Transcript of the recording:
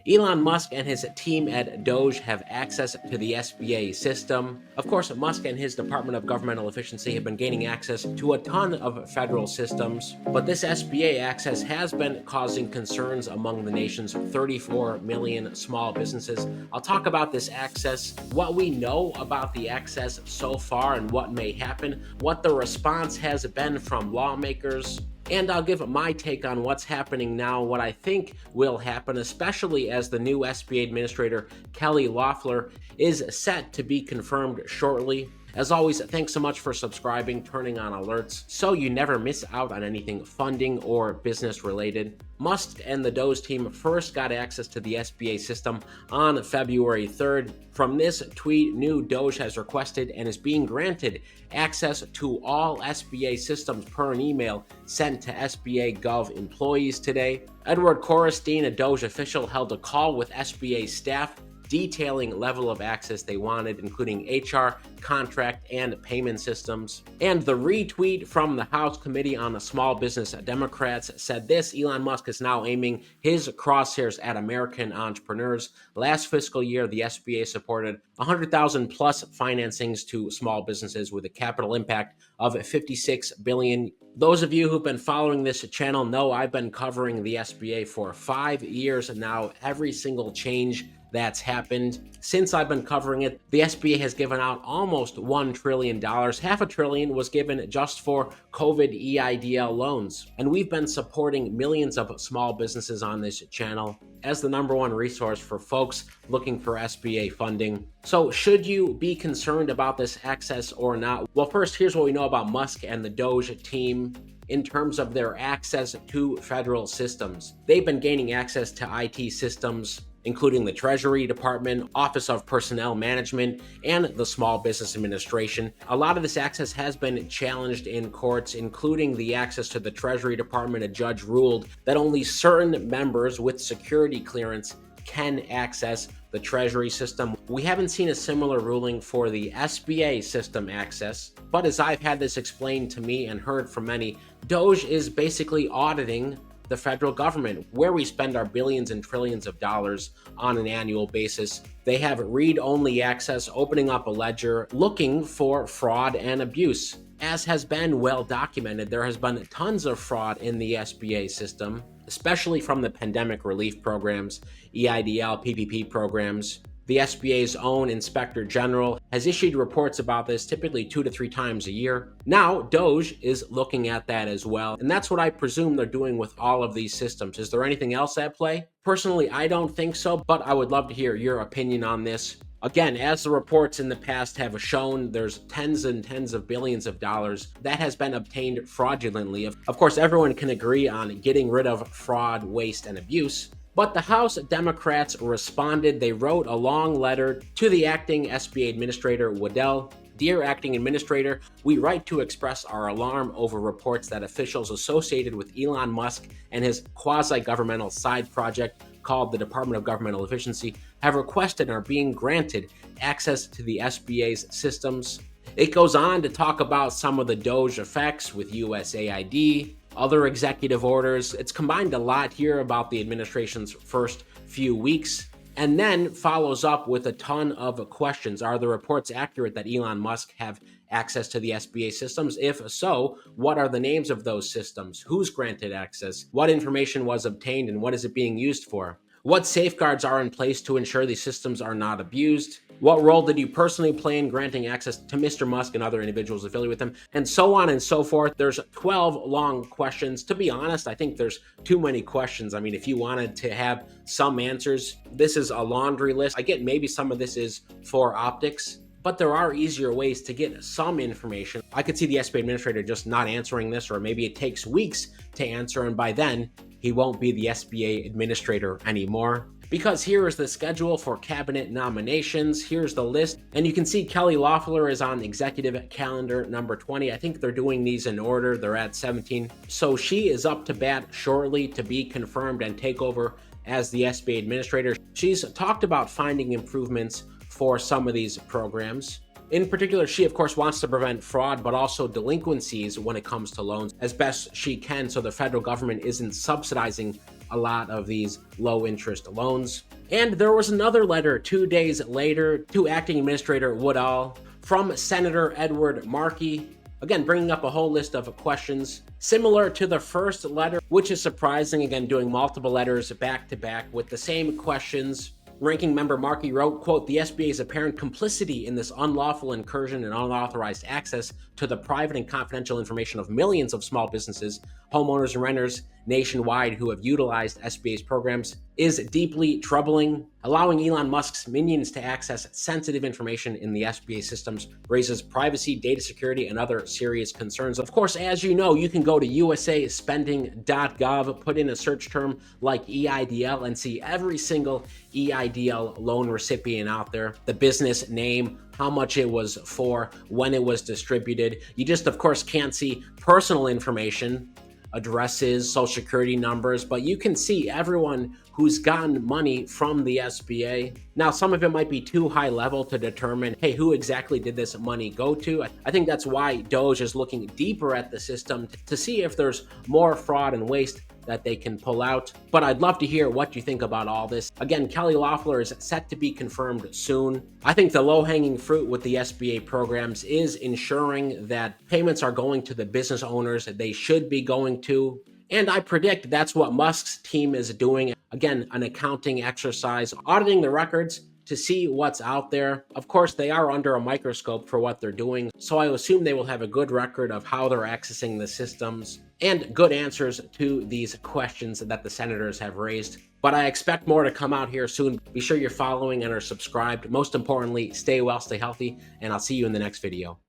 Elon Musk and his team at DOGE have access to the SBA system. Of course, Musk and his Department of Governmental Efficiency have been gaining access to a ton of federal systems, but this SBA access has been causing concerns among the nation's 34 million small businesses. I'll talk about this access, what we know about the access so far and what may happen, what the response has been from lawmakers, and I'll give my take on what's happening now, what I think will happen, especially as the new SBA Administrator, Kelly Loeffler, is set to be confirmed shortly. As always, thanks so much for subscribing, turning on alerts, so you never miss out on anything funding or business related. Musk and the DOGE team first got access to the SBA system on February 3rd. From this tweet, new DOGE has requested and is being granted access to all SBA systems per an email sent to SBA Gov employees today. Edward Korestein, a DOGE official, held a call with SBA staff detailing level of access they wanted, including HR, contract, and payment systems. And the retweet from the House Committee on the Small Business Democrats said this: Elon Musk is now aiming his crosshairs at American entrepreneurs. Last fiscal year, the SBA supported 100,000 plus financings to small businesses with a capital impact of $56 billion. Those of you who've been following this channel know I've been covering the SBA for 5 years now. Every single change that's happened since I've been covering it, the SBA has given out almost $1 trillion. Half a trillion was given just for COVID EIDL loans. And we've been supporting millions of small businesses on this channel as the #1 resource for folks looking for SBA funding. So should you be concerned about this access or not? Well, first, here's what we know about Musk and the DOGE team in terms of their access to federal systems. They've been gaining access to IT systems, including the Treasury Department, Office of Personnel Management, and the Small Business Administration. A lot of this access has been challenged in courts, including the access to the Treasury Department. A judge ruled that only certain members with security clearance can access the Treasury system. We haven't seen a similar ruling for the SBA system access, but as I've had this explained to me and heard from many, DOGE is basically auditing the federal government, where we spend our billions and trillions of dollars on an annual basis. They have read-only access, opening up a ledger, looking for fraud and abuse. As has been well documented, there has been tons of fraud in the SBA system, especially from the pandemic relief programs, EIDL, PPP programs. The SBA's own Inspector General has issued reports about this typically 2 to 3 times a year. Now, DOGE is looking at that as well, and that's what I presume they're doing with all of these systems. Is there anything else at play? Personally, I don't think so, but I would love to hear your opinion on this. Again, as the reports in the past have shown, there's tens and tens of billions of dollars that has been obtained fraudulently. Of course, everyone can agree on getting rid of fraud, waste, and abuse. But the House Democrats responded. They wrote a long letter to the acting SBA Administrator, Waddell. Dear Acting Administrator, we write to express our alarm over reports that officials associated with Elon Musk and his quasi-governmental side project called the Department of Governmental Efficiency have requested and are being granted access to the SBA's systems. It goes on to talk about some of the DOGE effects with USAID, other executive orders. It's combined a lot here about the administration's first few weeks, and then follows up with a ton of questions. Are the reports accurate that Elon Musk have access to the SBA systems? If so, what are the names of those systems? Who's granted access? What information was obtained and what is it being used for? What safeguards are in place to ensure these systems are not abused? What role did you personally play in granting access to Mr. Musk and other individuals affiliated with him? And so on and so forth. There's 12 long questions. To be honest, I think there's too many questions. I mean, if you wanted to have some answers, this is a laundry list. I get maybe some of this is for optics, but there are easier ways to get some information. I could see the SBA Administrator just not answering this, or maybe it takes weeks to answer, and by then, he won't be the SBA Administrator anymore. Because here is the schedule for cabinet nominations. Here's the list. And you can see Kelly Loeffler is on executive calendar number 20. I think they're doing these in order. They're at 17. So she is up to bat shortly to be confirmed and take over as the SBA Administrator. She's talked about finding improvements for some of these programs. In particular, she of course wants to prevent fraud, but also delinquencies when it comes to loans as best she can, so the federal government isn't subsidizing a lot of these low interest loans. And there was another letter 2 days later to Acting Administrator Woodall from Senator Edward Markey, again bringing up a whole list of questions similar to the first letter, which is surprising, again doing multiple letters back to back with the same questions. Ranking Member Markey wrote, quote, "The SBA's apparent complicity in this unlawful incursion and unauthorized access to the private and confidential information of millions of small businesses, homeowners, and renters nationwide who have utilized SBA's programs is deeply troubling. Allowing Elon Musk's minions to access sensitive information in the SBA systems raises privacy, data security, and other serious concerns." Of course, as you know, you can go to usaspending.gov, put in a search term like EIDL, and see every single EIDL loan recipient out there, the business name, how much it was for, when it was distributed. You just, of course, can't see personal information, addresses, social security numbers, but you can see everyone who's gotten money from the SBA. Now, some of it might be too high level to determine, hey, who exactly did this money go to? I think that's why DOGE is looking deeper at the system to see if there's more fraud and waste that they can pull out. But I'd love to hear what you think about all this. Again, Kelly Loeffler is set to be confirmed soon. I think the low-hanging fruit with the SBA programs is ensuring that payments are going to the business owners that they should be going to. And I predict that's what Musk's team is doing. Again, an accounting exercise, auditing the records to see what's out there. Of course, they are under a microscope for what they're doing, so I assume they will have a good record of how they're accessing the systems and good answers to these questions that the senators have raised. But I expect more to come out here soon. Be sure you're following and are subscribed. Most importantly, stay well, stay healthy, and I'll see you in the next video.